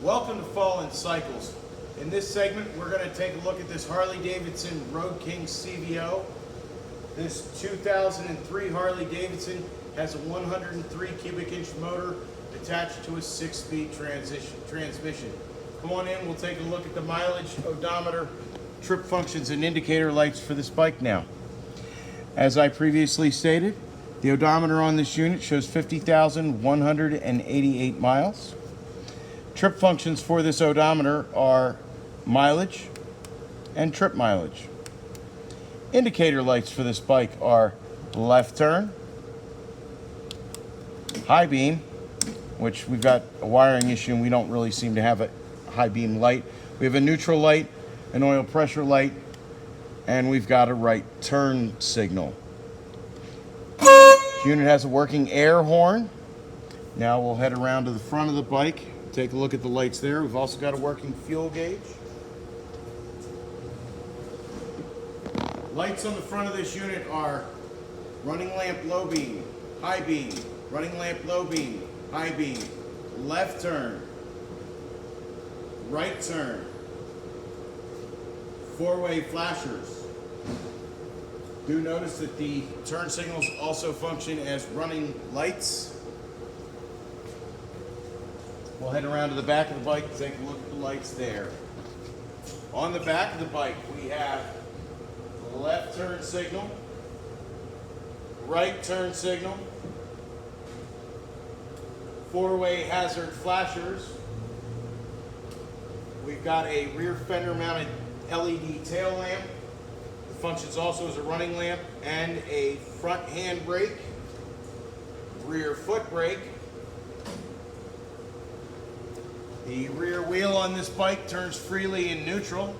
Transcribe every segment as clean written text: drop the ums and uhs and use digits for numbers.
Welcome to Fallen Cycles. In this segment, we're going to take a look at this Harley-Davidson Road King CVO. This 2003 Harley-Davidson has a 103 cubic inch motor attached to a 6-speed transmission. Come on in, we'll take a look at the mileage, odometer, trip functions, and indicator lights for this bike now. As I previously stated, the odometer on this unit shows 50,188 miles. Trip functions for this odometer are mileage and trip mileage. Indicator lights for this bike are left turn, high beam, which we've got a wiring issue and we don't really seem to have a high beam light. We have a neutral light, an oil pressure light, and we've got a right turn signal. This unit has a working air horn. Now we'll head around to the front of the bike. Take a look at the lights there. We've also got a working fuel gauge. Lights on the front of this unit are running lamp low beam, high beam, running lamp low beam, high beam, left turn, right turn, four-way flashers. Do notice that the turn signals also function as running lights. We'll head around to the back of the bike and take a look at the lights there. On the back of the bike, we have left turn signal, right turn signal, four-way hazard flashers. We've got a rear fender mounted LED tail lamp. It functions also as a running lamp and a front hand brake, rear foot brake. The rear wheel on this bike turns freely in neutral.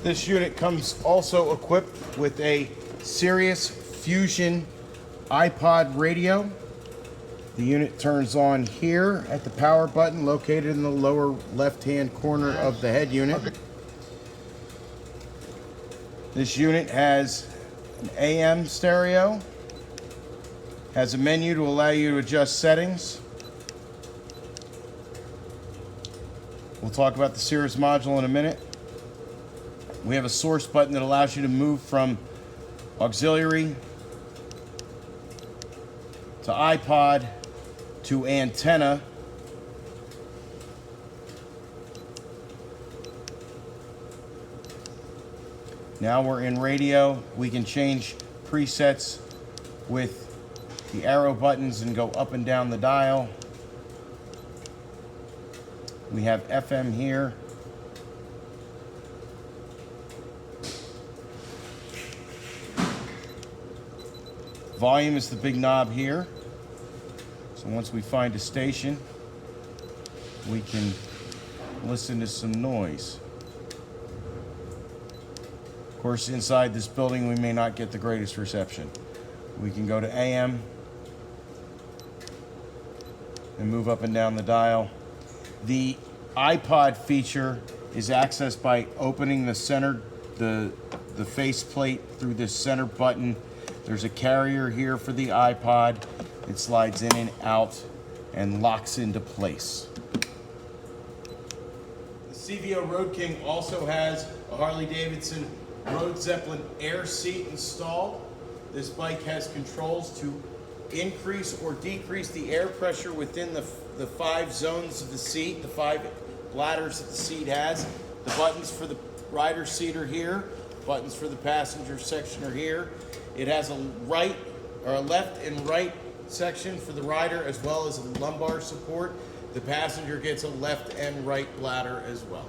This unit comes also equipped with a Sirius Fusion iPod radio. The unit turns on here at the power button located in the lower left-hand corner of the head unit. This unit has an AM stereo, has a menu to allow you to adjust settings. We'll talk about the Sirius module in a minute. We have a source button that allows you to move from auxiliary to iPod to antenna. Now we're in radio. We can change presets with the arrow buttons and go up and down the dial. We have FM here. Volume is the big knob here. So once we find a station, we can listen to some noise. Of course, inside this building, we may not get the greatest reception. We can go to AM and move up and down the dial. The iPod feature is accessed by opening the center, the face plate through this center button. There's a carrier here for the iPod. It slides in and out and locks into place. The CVO Road King also has a Harley-Davidson Road Zeppelin air seat installed. This bike has controls to increase or decrease the air pressure within the 5 zones of the seat, the 5 bladders that the seat has. The buttons for the rider's seat are here. Buttons for the passenger section are here. It has a left and right section for the rider, as well as a lumbar support. The passenger gets a left and right bladder as well.